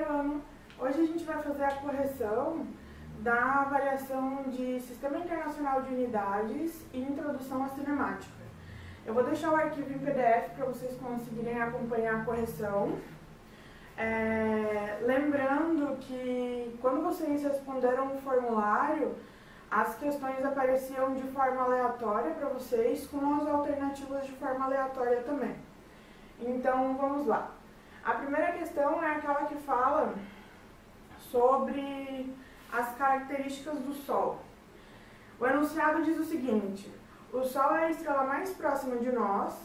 primeiro ano. Hoje a gente vai fazer a correção da avaliação de Sistema Internacional de Unidades e Introdução à Cinemática. Eu vou deixar o arquivo em PDF para vocês conseguirem acompanhar a correção. Lembrando que quando vocês responderam o formulário, as questões apareciam de forma aleatória para vocês, com as alternativas de forma aleatória também. Então, vamos lá. A primeira questão é aquela que fala sobre as características do Sol. O enunciado diz o seguinte: o Sol é a estrela mais próxima de nós,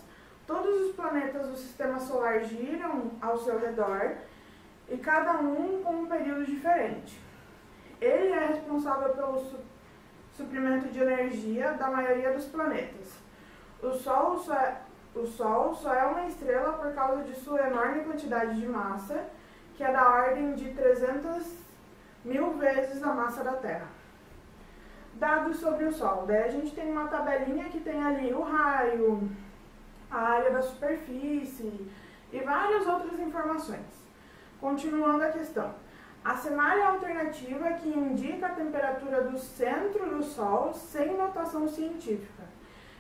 todos os planetas do Sistema Solar giram ao seu redor, e cada um com um período diferente. Ele é responsável pelo suprimento de energia da maioria dos planetas. O Sol só é uma estrela por causa de sua enorme quantidade de massa, que é da ordem de 300.000 vezes a massa da Terra. Dados sobre o Sol. Daí a gente tem uma tabelinha que tem ali o raio, a área da superfície e várias outras informações. Continuando a questão. Assinale a alternativa que indica a temperatura do centro do Sol sem notação científica.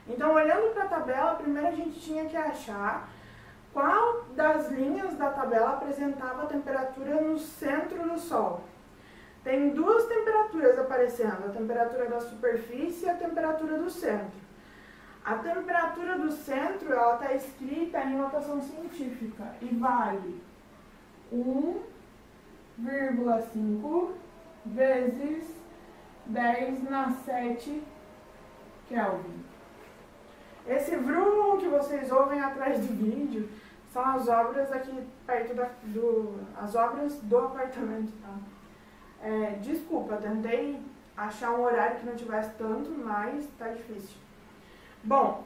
Então, olhando para a tabela, primeiro a gente tinha que achar qual das linhas da tabela apresentava a temperatura no centro do Sol. Tem duas temperaturas aparecendo, a temperatura da superfície e a temperatura do centro. A temperatura do centro está escrita em notação científica e vale 1,5 vezes 10⁷ Kelvin. Esse vrum que vocês ouvem atrás do vídeo são as obras aqui perto as obras do apartamento, tá? Desculpa, tentei achar um horário que não tivesse tanto, mas tá difícil. Bom,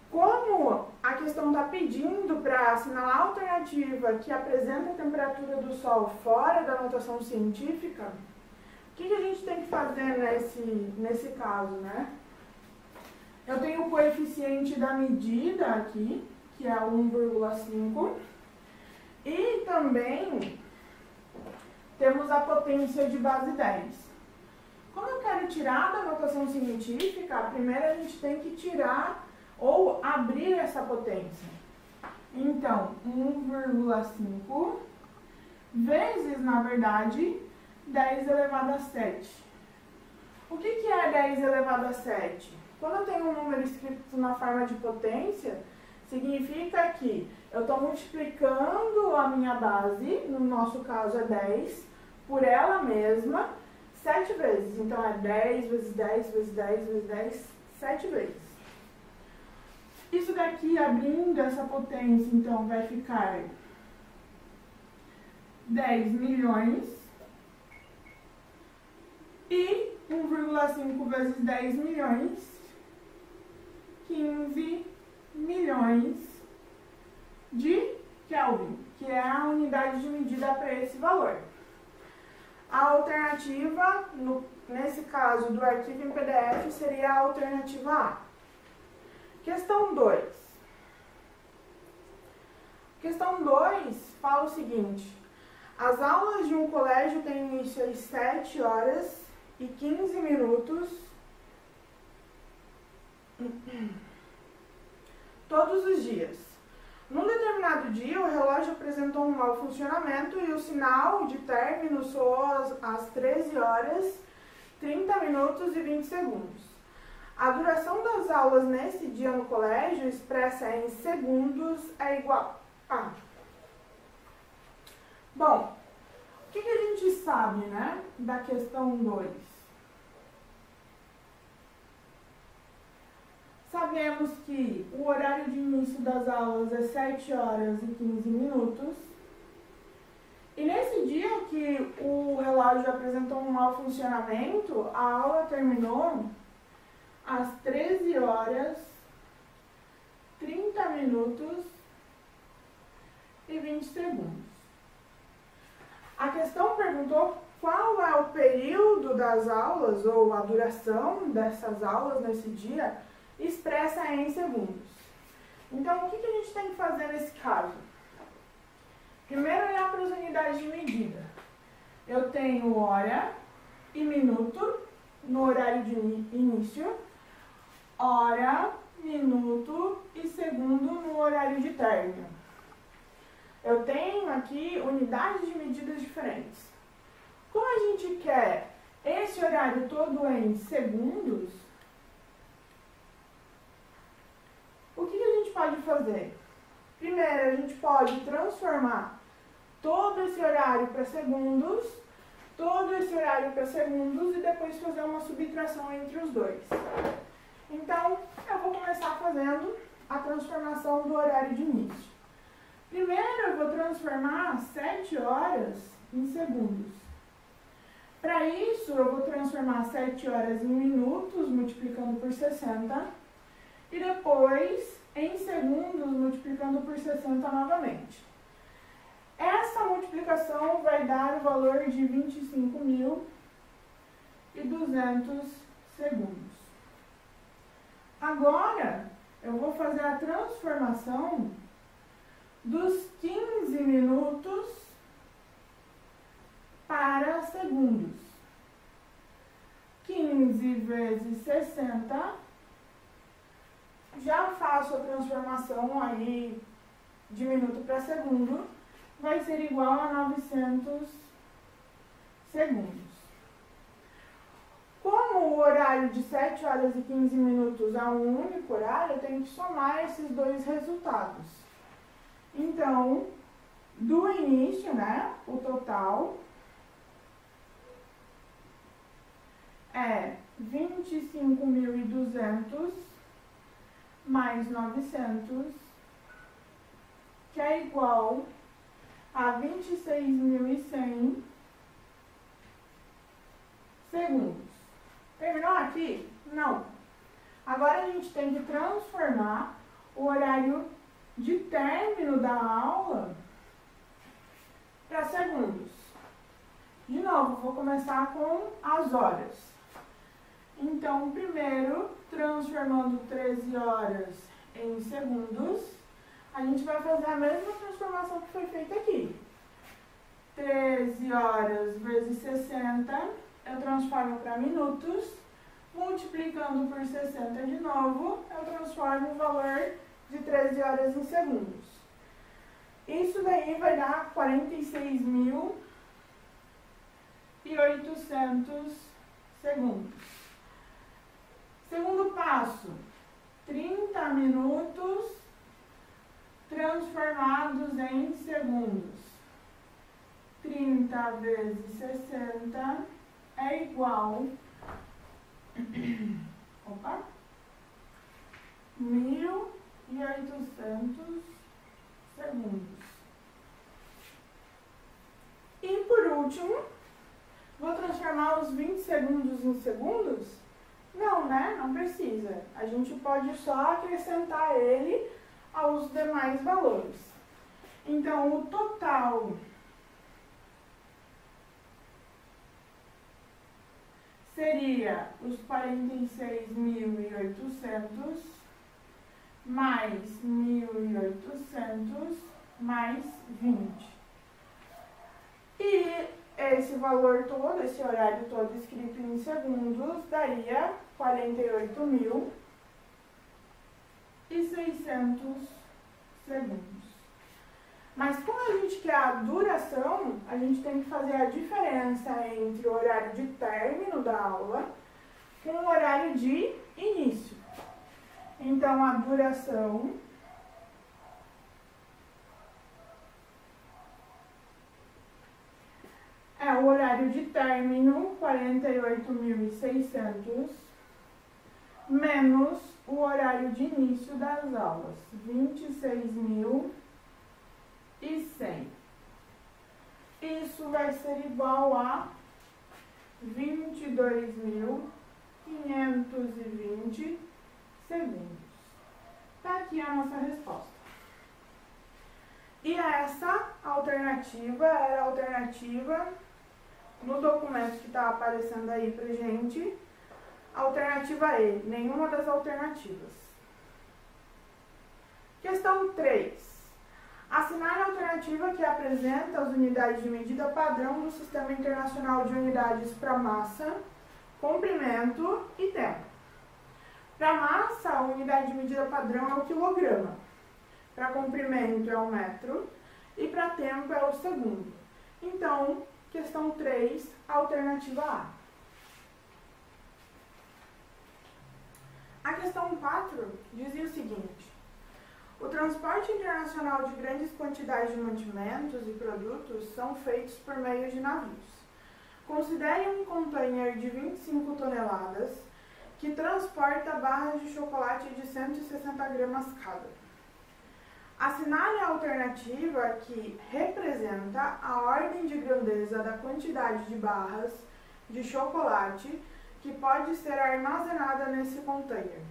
como a questão está pedindo para assinalar a alternativa que apresenta a temperatura do Sol fora da notação científica, o que a gente tem que fazer nesse caso, né? Eu tenho o coeficiente da medida aqui, que é 1,5, e também temos a potência de base 10. Como eu quero tirar da notação científica, primeiro a gente tem que tirar ou abrir essa potência. Então, 1,5 vezes, na verdade, 10 elevado a 7. O que é 10 elevado a 7? Quando eu tenho um número escrito na forma de potência, significa que eu estou multiplicando a minha base, no nosso caso é 10, por ela mesma, 7 vezes. Então, é 10 vezes 10 vezes 10 vezes 10, 7 vezes. Isso daqui, abrindo essa potência, então, vai ficar 10 milhões. E 1,5 vezes 10 milhões, 15 milhões de Kelvin, que é a unidade de medida para esse valor. A alternativa, nesse caso do arquivo em PDF, seria a alternativa A. Questão 2. Questão 2 fala o seguinte: as aulas de um colégio têm início às 7h15 todos os dias. Num determinado dia, o relógio apresentou um mau funcionamento e o sinal de término soou às 13h30 A duração das aulas nesse dia no colégio, expressa em segundos, é igual a... Bom, o que a gente sabe, né, da questão 2? Sabemos que o horário de início das aulas é 7h15. E nesse dia que o relógio apresentou um mau funcionamento, a aula terminou às 13h30 A questão perguntou qual é o período das aulas, ou a duração dessas aulas nesse dia, expressa em segundos. Então, o que a gente tem que fazer nesse caso? Primeiro, olhar para as unidades unidades de medida. Eu tenho hora e minuto no horário de início, hora, minuto e segundo no horário de término. Eu tenho aqui unidades de medidas diferentes. Como a gente quer esse horário todo em segundos, o que a gente pode fazer? Primeiro, a gente pode transformar todo esse horário para segundos, todo esse horário para segundos e depois fazer uma subtração entre os dois. Então, eu vou começar fazendo a transformação do horário de início. Primeiro, eu vou transformar 7 horas em segundos. Para isso, eu vou transformar 7 horas em minutos, multiplicando por 60, e depois em segundos, multiplicando por 60 novamente. Essa multiplicação vai dar o valor de 25.200 segundos. Agora, eu vou fazer a transformação dos 15 minutos para segundos. 15 vezes 60, já faço a transformação aí de minuto para segundo, vai ser igual a 900 segundos. Como o horário de 7 horas e 15 minutos é um único horário, eu tenho que somar esses dois resultados. Então, do início, né, o total é 25.200 mais 900, que é igual a 26.100 segundos. Terminou aqui? Não. Agora a gente tem que transformar o horário de término da aula para segundos. De novo, vou começar com as horas. Então, primeiro, transformando 13 horas em segundos, a gente vai fazer a mesma transformação que foi feita aqui. 13 horas vezes 60, eu transformo para minutos, multiplicando por 60 de novo, eu transformo o valor de 13 horas em segundos. Isso daí vai dar 46.800 segundos. Segundo passo, 30 minutos transformados em segundos. 30 vezes 60 é igual a 1.800 segundos. E por último, vou transformar os 20 segundos em segundos? Não, né? Não precisa. A gente pode só acrescentar ele aos demais valores. Então, o total seria os 46.800 mais 1.800 mais 20. E esse valor todo, esse horário todo escrito em segundos, daria 48.600 segundos. Mas como a gente quer a duração, a gente tem que fazer a diferença entre o horário de término da aula com o horário de início. Então, a duração é o horário de término, 48.600, menos o horário de início das aulas, 26.100. Isso vai ser igual a 22.520 segundos. Está aqui a nossa resposta. E essa alternativa era a alternativa no documento que está aparecendo aí pra gente, alternativa E, nenhuma das alternativas. Questão 3. Assinale a alternativa que apresenta as unidades de medida padrão do Sistema Internacional de Unidades para massa, comprimento e tempo. Para massa, a unidade de medida padrão é o quilograma. Para comprimento é o metro e para tempo é o segundo. Então, questão 3, alternativa A. A questão 4 dizia o seguinte: o transporte internacional de grandes quantidades de mantimentos e produtos são feitos por meio de navios. Considere um container de 25 toneladas que transporta barras de chocolate de 160 gramas cada. Assinale a alternativa que representa a ordem de grandeza da quantidade de barras de chocolate que pode ser armazenada nesse container.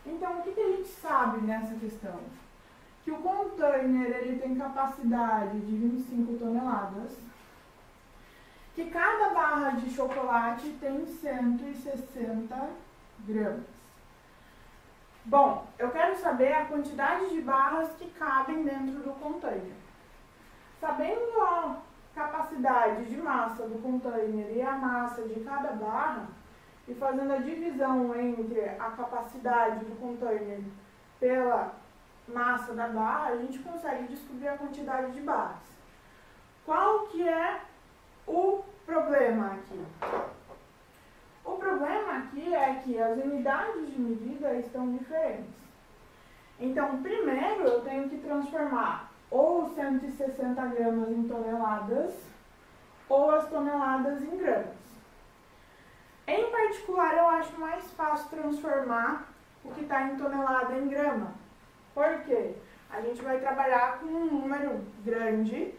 Então, o que a gente sabe nessa questão? Que o container ele tem capacidade de 25 toneladas, que cada barra de chocolate tem 160 gramas. Bom, eu quero saber a quantidade de barras que cabem dentro do container. Sabendo a capacidade de massa do container e a massa de cada barra, e fazendo a divisão entre a capacidade do container pela massa da barra, a gente consegue descobrir a quantidade de barras. Qual que é o problema aqui? O problema aqui é que as unidades de medida estão diferentes. Então, primeiro eu tenho que transformar ou 160 gramas em toneladas ou as toneladas em gramas. Em particular, eu acho mais fácil transformar o que está em tonelada em grama. Por quê? A gente vai trabalhar com um número grande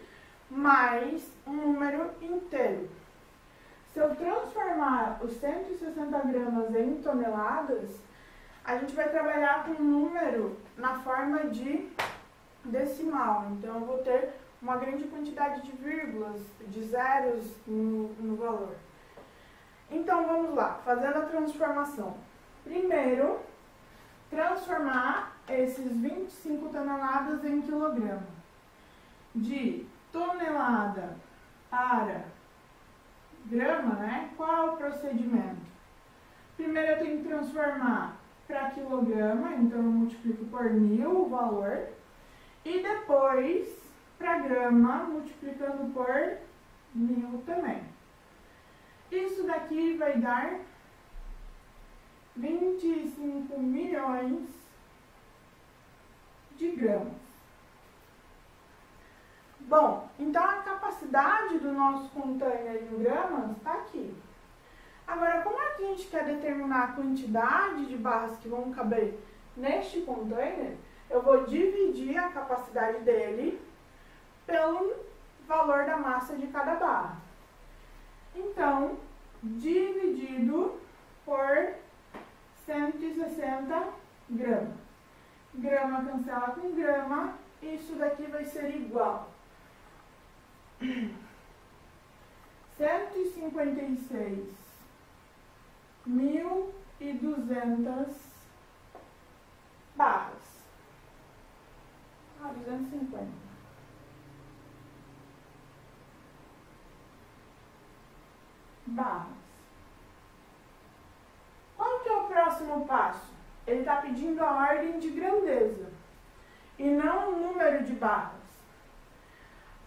mais um número inteiro. Se eu transformar os 160 gramas em toneladas, a gente vai trabalhar com um número na forma de decimal. Então, eu vou ter uma grande quantidade de vírgulas, de zeros no valor. Então, vamos lá, fazendo a transformação. Primeiro, transformar esses 25 toneladas em quilograma. De tonelada para grama, né? Qual é o procedimento? Primeiro, eu tenho que transformar para quilograma, então eu multiplico por 1000 o valor. E depois, para grama, multiplicando por 1000 também. Isso daqui vai dar 25 milhões de gramas. Bom, então a capacidade do nosso container em gramas está aqui. Agora, como é que a gente quer determinar a quantidade de barras que vão caber neste container? Eu vou dividir a capacidade dele pelo valor da massa de cada barra. Então, dividido por 160 gramas. Grama cancela com grama, isso daqui vai ser igual 156.200 barras. 250. Barras. Qual que é o próximo passo? Ele está pedindo a ordem de grandeza e não o número de barras.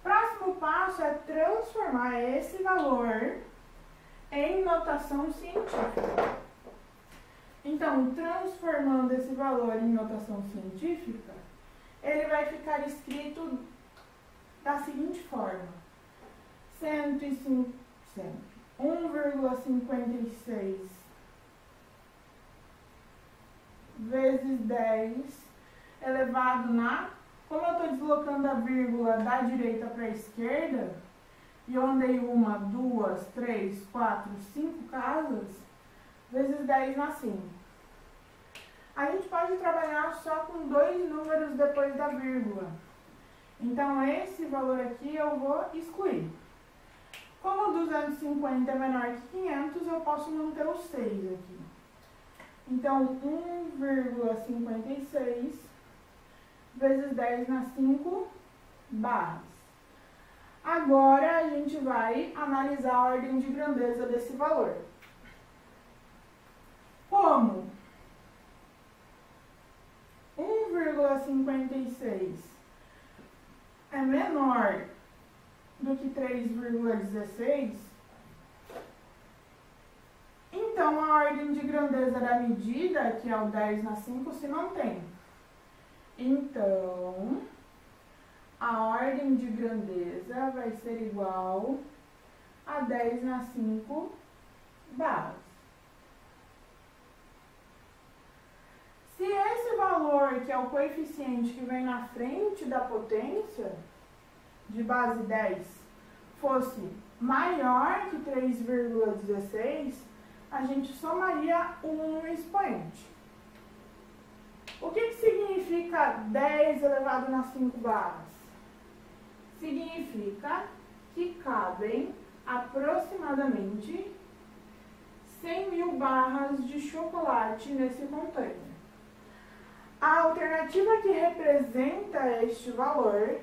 Próximo passo é transformar esse valor em notação científica. Então, transformando esse valor em notação científica, ele vai ficar escrito da seguinte forma: 1,56 vezes 10 elevado na... Como eu estou deslocando a vírgula da direita para a esquerda, e eu andei 1, 2, 3, 4, 5 casas, vezes 10 na 5. A gente pode trabalhar só com 2 números depois da vírgula. Então, esse valor aqui eu vou excluir. Como 250 é menor que 500, eu posso manter o 6 aqui. Então, 1,56 vezes 10 na 5 barras. Agora, a gente vai analisar a ordem de grandeza desse valor. Como 1,56 é menor do que 3,16, então a ordem de grandeza da medida, que é o 10 na 5, se mantém. Então, a ordem de grandeza vai ser igual a 10 na 5 barras. Se esse valor, que é o coeficiente que vem na frente da potência, de base 10, fosse maior que 3,16, a gente somaria 1 no expoente. O que significa 10 elevado a 5 barras? Significa que cabem aproximadamente 100.000 barras de chocolate nesse container. A alternativa que representa este valor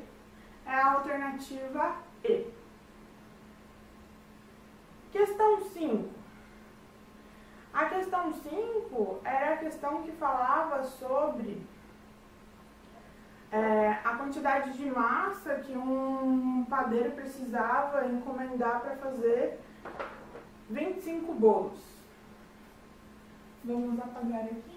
é a alternativa E. Questão 5. A questão 5 era a questão que falava sobre a quantidade de massa que um padeiro precisava encomendar para fazer 25 bolos. Vamos apagar aqui.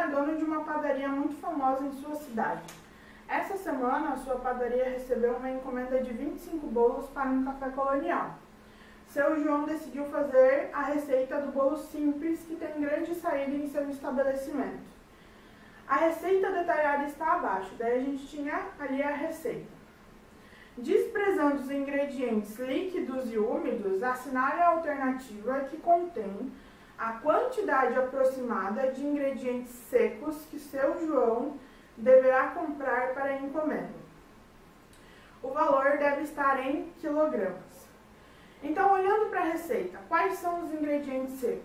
Dono de uma padaria muito famosa em sua cidade. Essa semana, a sua padaria recebeu uma encomenda de 25 bolos para um café colonial. Seu João decidiu fazer a receita do bolo simples, que tem grande saída em seu estabelecimento. A receita detalhada está abaixo, daí a gente tinha ali a receita. Desprezando os ingredientes líquidos e úmidos, assinale a alternativa que contém a quantidade aproximada de ingredientes secos que seu João deverá comprar para a encomenda. O valor deve estar em quilogramas. Então, olhando para a receita, quais são os ingredientes secos?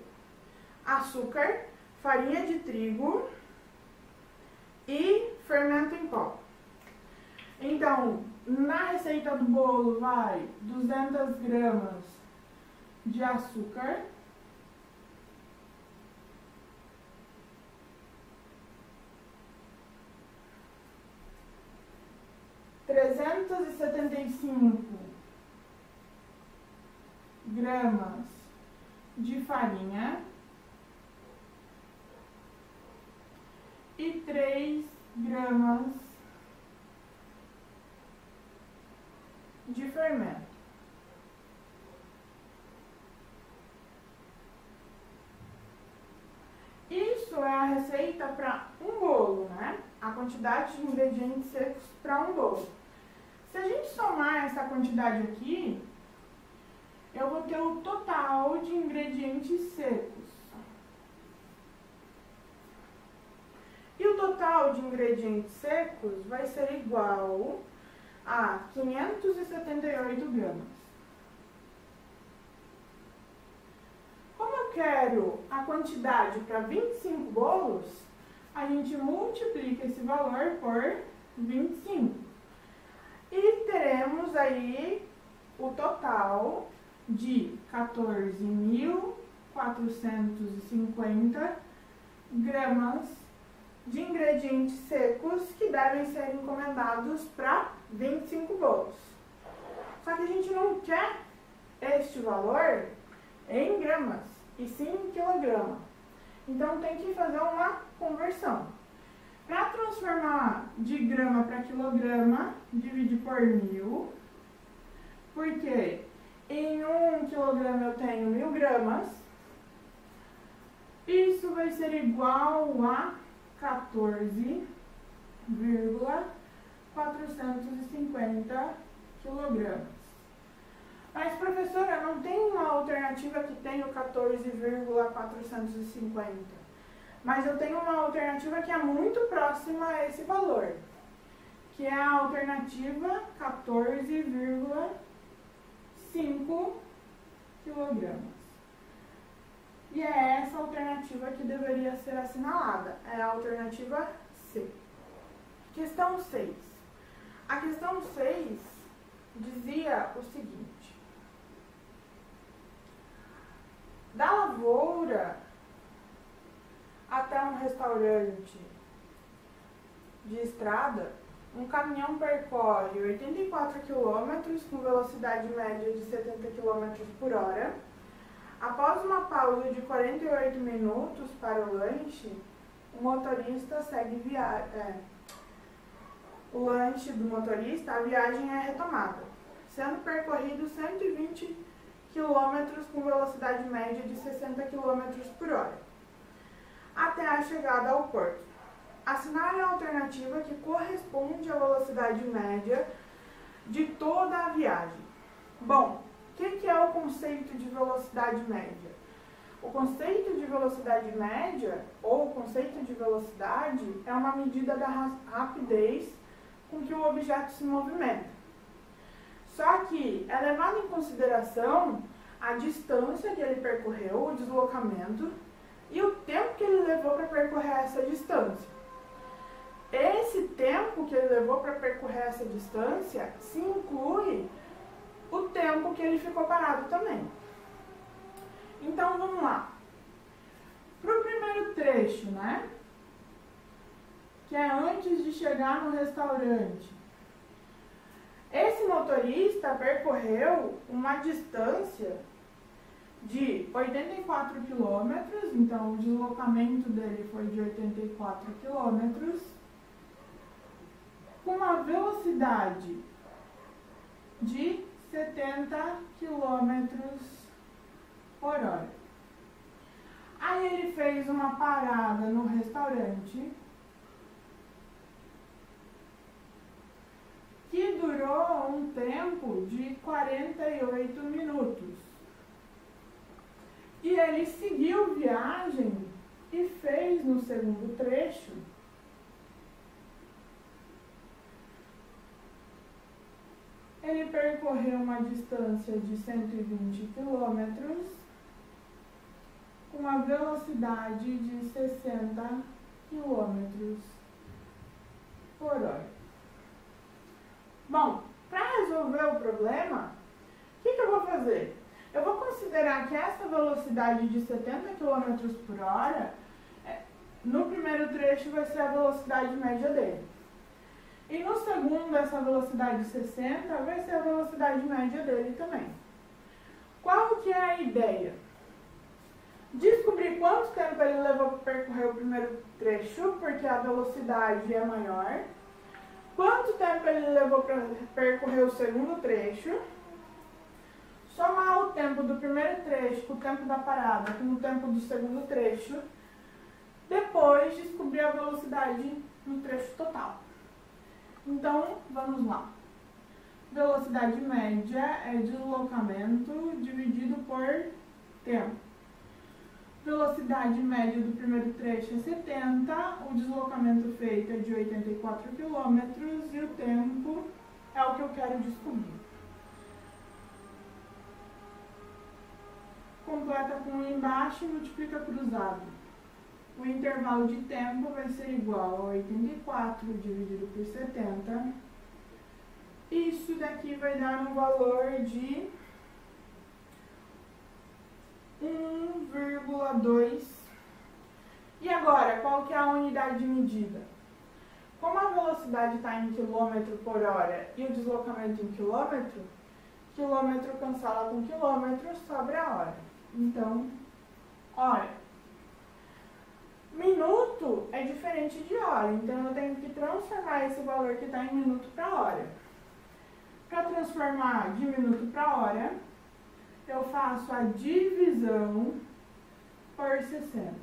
Açúcar, farinha de trigo e fermento em pó. Então, na receita do bolo vai 200 gramas de açúcar, 375 gramas de farinha e 3 gramas de fermento. Isso é a receita para um bolo, né? A quantidade de ingredientes secos para um bolo. Se a gente somar essa quantidade aqui, eu vou ter o total de ingredientes secos. E o total de ingredientes secos vai ser igual a 578 gramas. Como eu quero a quantidade para 25 bolos, a gente multiplica esse valor por 25. E teremos aí o total de 14.450 gramas de ingredientes secos que devem ser encomendados para 25 bolos. Só que a gente não quer este valor em gramas, e sim em quilograma. Então tem que fazer uma conversão. Para transformar de grama para quilograma, dividir por 1000, porque em 1 quilograma eu tenho 1000 gramas. Isso vai ser igual a 14,450 quilogramas. Mas, professora, não tem uma alternativa que tenha o 14,450? Mas eu tenho uma alternativa que é muito próxima a esse valor, que é a alternativa 14,5 quilogramas. E é essa alternativa que deveria ser assinalada, é a alternativa C. Questão 6. A questão 6 dizia o seguinte: da lavoura até um restaurante de estrada, um caminhão percorre 84 km com velocidade média de 70 km por hora. Após uma pausa de 48 minutos para o lanche, o motorista segue o lanche do motorista, a viagem é retomada, sendo percorrido 120 km com velocidade média de 60 km por hora, até a chegada ao porto. Assinale a alternativa que corresponde à velocidade média de toda a viagem. Bom, o que é o conceito de velocidade média? O conceito de velocidade média, ou o conceito de velocidade, é uma medida da rapidez com que o objeto se movimenta. Só que é levado em consideração a distância que ele percorreu, o deslocamento, e o tempo que ele levou para percorrer essa distância. Esse tempo que ele levou para percorrer essa distância se inclui o tempo que ele ficou parado também. Então, vamos lá. Para o primeiro trecho, né? Que é antes de chegar no restaurante. Esse motorista percorreu uma distância de 84 quilômetros, então o deslocamento dele foi de 84 quilômetros, com uma velocidade de 70 quilômetros por hora. Aí ele fez uma parada no restaurante que durou um tempo de 48 minutos. E ele seguiu viagem e fez no segundo trecho ele percorreu uma distância de 120 quilômetros com uma velocidade de 60 quilômetros por hora. Bom, para resolver o problema, o que eu vou fazer? Eu vou considerar que essa velocidade de 70 km por hora, no primeiro trecho vai ser a velocidade média dele. E no segundo, essa velocidade de 60 vai ser a velocidade média dele também. Qual que é a ideia? Descobrir quanto tempo ele levou para percorrer o primeiro trecho, porque a velocidade é maior. Quanto tempo ele levou para percorrer o segundo trecho. Somar o tempo do primeiro trecho com o tempo da parada com o tempo do segundo trecho. Depois descobrir a velocidade no trecho total. Então, vamos lá. Velocidade média é deslocamento dividido por tempo. Velocidade média do primeiro trecho é 70, o deslocamento feito é de 84 km e o tempo é o que eu quero descobrir. Completa com um embaixo e multiplica cruzado. O intervalo de tempo vai ser igual a 84 dividido por 70. Isso daqui vai dar um valor de 1,2. E agora, qual que é a unidade de medida? Como a velocidade está em quilômetro por hora e o deslocamento em quilômetro, quilômetro cancela com quilômetro, sobra a hora. Então, hora. Minuto é diferente de hora, então eu tenho que transformar esse valor que está em minuto para hora. Para transformar de minuto para hora, eu faço a divisão por 60.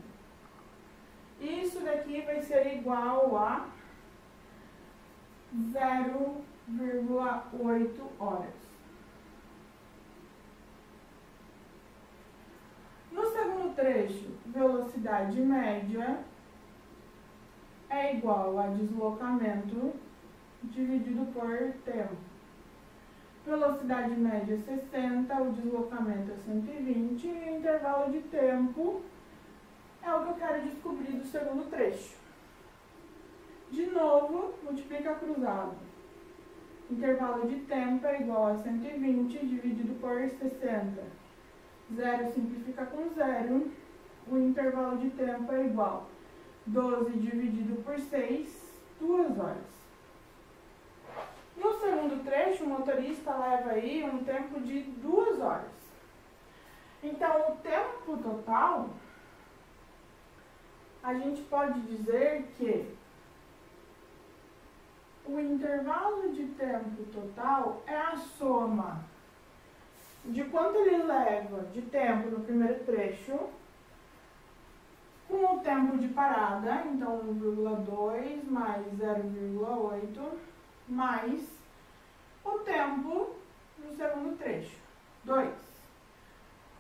Isso daqui vai ser igual a 0,8 horas. No segundo trecho, velocidade média é igual a deslocamento dividido por tempo. Velocidade média é 60, o deslocamento é 120 e o intervalo de tempo é o que eu quero descobrir do segundo trecho. De novo, multiplica cruzado. Intervalo de tempo é igual a 120 dividido por 60. 0 simplifica com 0. O intervalo de tempo é igual a 12 dividido por 6, 2 horas. No segundo trecho, o motorista leva aí um tempo de 2 horas. Então, o tempo total, a gente pode dizer que o intervalo de tempo total é a soma de quanto ele leva de tempo no primeiro trecho com o tempo de parada, então 1,2 mais 0,8 mais o tempo no segundo trecho, 2.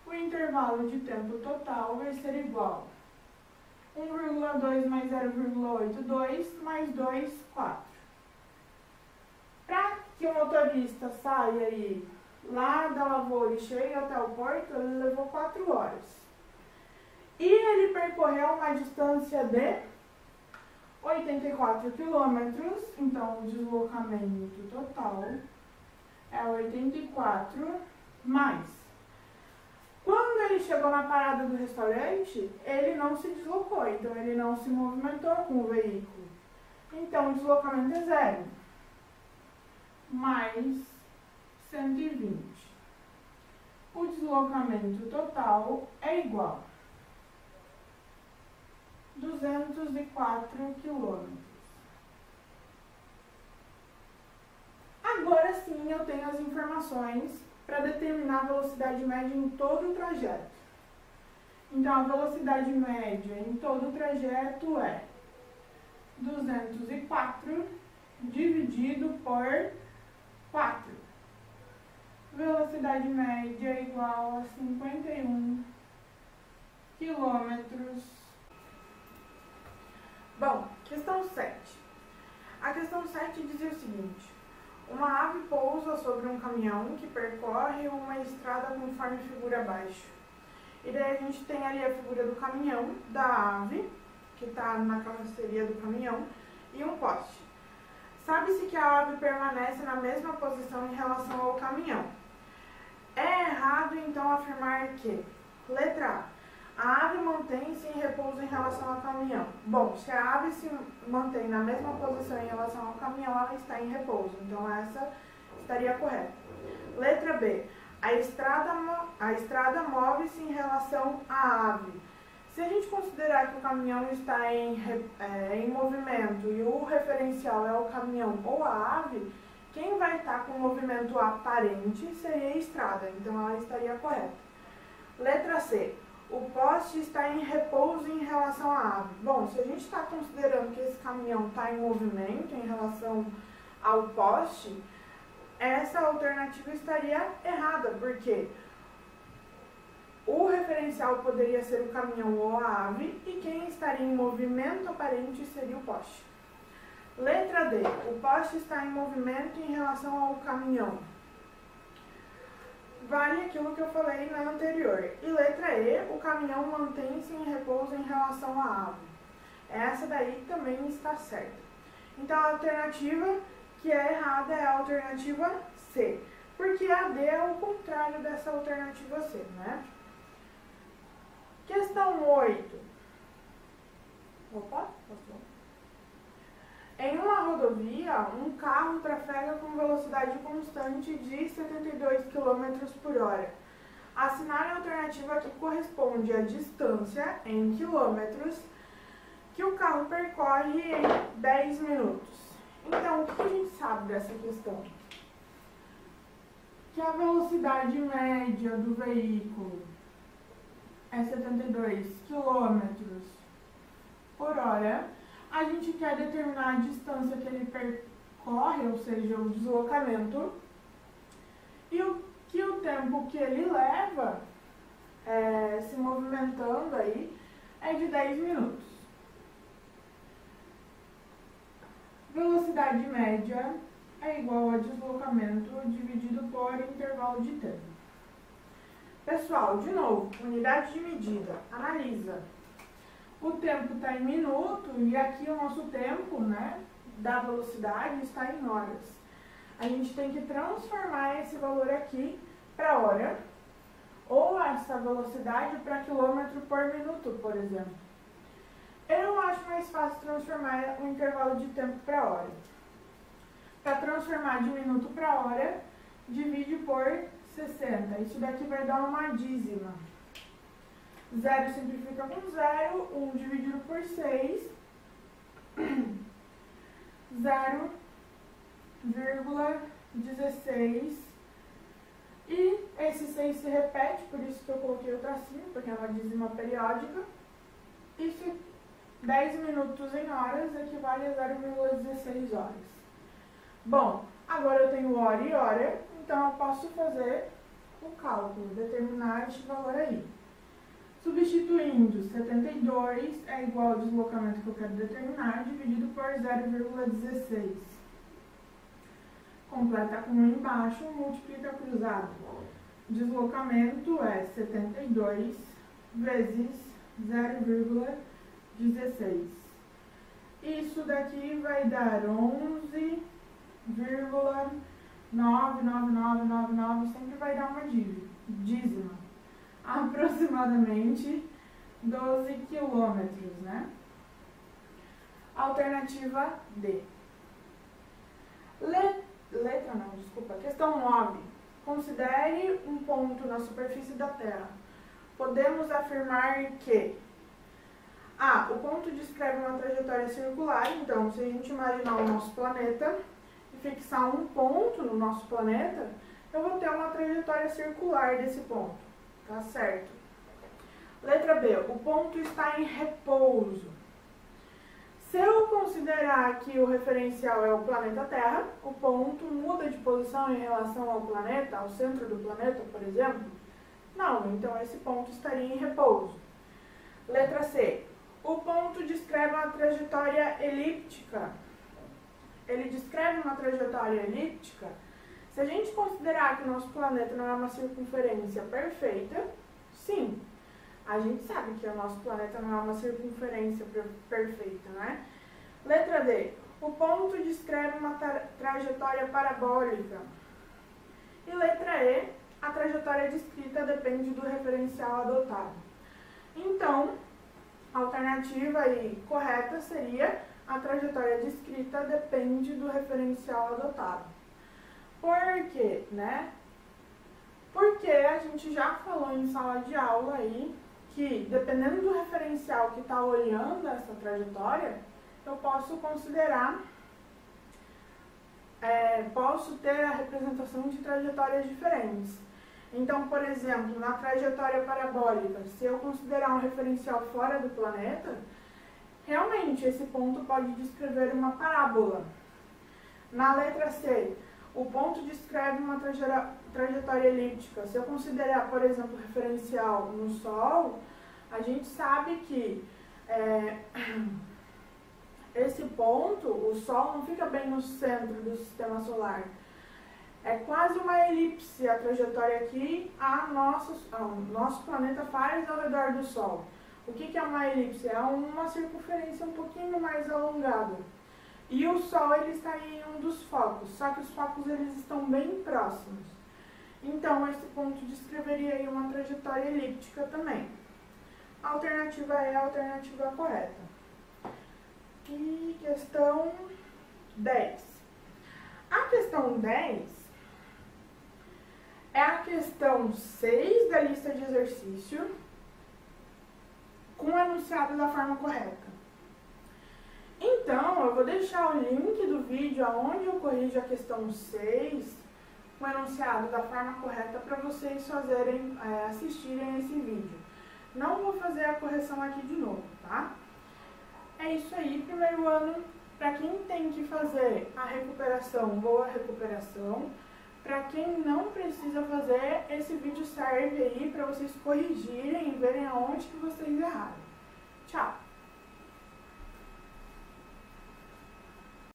O intervalo de tempo total vai ser igual a 1,2 mais 0,8, 2, mais 2, 4. Para que o motorista saia aí lá da lavoura e chegue até o porto, ele levou 4 horas. E ele percorreu uma distância de 84 quilômetros, então o deslocamento total é 84 mais. Quando ele chegou na parada do restaurante, ele não se deslocou, então ele não se movimentou com o veículo. Então o deslocamento é 0. Mais 120. O deslocamento total é igual a 204 quilômetros. Agora sim eu tenho as informações para determinar a velocidade média em todo o trajeto. Então a velocidade média em todo o trajeto é 204 dividido por 4. Velocidade média é igual a 51 quilômetros. Bom, questão 7. A questão 7 dizia o seguinte: uma ave pousa sobre um caminhão que percorre uma estrada conforme figura abaixo. E daí a gente tem ali a figura do caminhão, da ave, que está na carroceria do caminhão, e um poste. Sabe-se que a ave permanece na mesma posição em relação ao caminhão. É errado, então, afirmar que, letra A, a ave mantém-se em repouso em relação ao caminhão. Bom, se a ave se mantém na mesma posição em relação ao caminhão, ela está em repouso. Então, essa estaria correta. Letra B, a estrada move-se em relação à ave. Se a gente considerar que o caminhão está em movimento e o referencial é o caminhão ou a ave, quem vai estar com movimento aparente seria a estrada, então ela estaria correta. Letra C, o poste está em repouso em relação à ave. Bom, se a gente está considerando que esse caminhão está em movimento em relação ao poste, essa alternativa estaria errada, porque o referencial poderia ser o caminhão ou a ave, e quem estaria em movimento aparente seria o poste. Letra D, o poste está em movimento em relação ao caminhão. Vale aquilo que eu falei na anterior. E letra E, o caminhão mantém-se em repouso em relação à ave. Essa daí também está certa. Então a alternativa que é errada é a alternativa C, porque a D é o contrário dessa alternativa C, né? Questão 8. Opa, passou. Em uma rodovia, um carro trafega com velocidade constante de 72 km por hora. Assinale a alternativa que corresponde à distância, em quilômetros, que o carro percorre em 10 minutos. Então, o que a gente sabe dessa questão? Que a velocidade média do veículo é 72 km por hora. A gente quer determinar a distância que ele percorre, ou seja, o deslocamento, e o tempo que ele leva se movimentando aí é de 10 minutos. Velocidade média é igual a deslocamento dividido por intervalo de tempo. Pessoal, de novo, unidade de medida, analisa. O tempo está em minuto e aqui o nosso tempo, né, da velocidade está em horas. A gente tem que transformar esse valor aqui para hora ou essa velocidade para quilômetro por minuto, por exemplo. Eu acho mais fácil transformar o intervalo de tempo para hora. Para transformar de minuto para hora, divide por 60. Isso daqui vai dar uma dízima. 0 simplifica com 0, 1 dividido por 6, 0,16. E esse 6 se repete, por isso que eu coloquei o tracinho, porque é uma dízima periódica. Isso, 10 minutos em horas equivale a 0,16 horas. Bom, agora eu tenho hora e hora, então eu posso fazer o cálculo, determinar este valor aí. Substituindo 72 é igual ao deslocamento que eu quero determinar, dividido por 0,16. Completa com 1 embaixo, multiplica cruzado. Deslocamento é 72 vezes 0,16. Isso daqui vai dar 11,99999, sempre vai dar uma dízima. Aproximadamente 12 quilômetros, né? Alternativa D. Questão 9. Considere um ponto na superfície da Terra. Podemos afirmar que o ponto descreve uma trajetória circular. Então, se a gente imaginar o nosso planeta e fixar um ponto no nosso planeta, eu vou ter uma trajetória circular desse ponto. Tá certo? Letra B. O ponto está em repouso. Se eu considerar que o referencial é o planeta Terra, o ponto muda de posição em relação ao planeta, ao centro do planeta, por exemplo? Não, então esse ponto estaria em repouso. Letra C. O ponto descreve uma trajetória elíptica. Ele descreve uma trajetória elíptica. Se a gente considerar que o nosso planeta não é uma circunferência perfeita, sim, a gente sabe que o nosso planeta não é uma circunferência perfeita, né? Letra D. O ponto descreve uma trajetória parabólica. E letra E. A trajetória descrita depende do referencial adotado. Então, a alternativa correta seria a trajetória descrita depende do referencial adotado. Por quê, né? Porque a gente já falou em sala de aula aí que, dependendo do referencial que está olhando essa trajetória, eu posso considerar, posso ter a representação de trajetórias diferentes. Então, por exemplo, na trajetória parabólica, se eu considerar um referencial fora do planeta, realmente esse ponto pode descrever uma parábola. Na letra C, o ponto descreve uma trajetória elíptica. Se eu considerar, por exemplo, referencial no Sol, a gente sabe que esse ponto, o Sol, não fica bem no centro do sistema solar. É quase uma elipse a trajetória aqui nosso planeta faz ao redor do Sol. O que é uma elipse? É uma circunferência um pouquinho mais alongada. E o Sol ele está em um dos focos, só que os focos eles estão bem próximos. Então, esse ponto descreveria aí uma trajetória elíptica também. A alternativa é a alternativa correta. E questão 10. A questão 10 é a questão 6 da lista de exercício com o enunciado da forma correta. Então, eu vou deixar o link do vídeo onde eu corrijo a questão 6, com o enunciado da forma correta, para vocês assistirem esse vídeo. Não vou fazer a correção aqui de novo, tá? É isso aí, primeiro ano, para quem tem que fazer a recuperação, boa recuperação. Para quem não precisa fazer, esse vídeo serve aí para vocês corrigirem e verem aonde que vocês erraram. Tchau!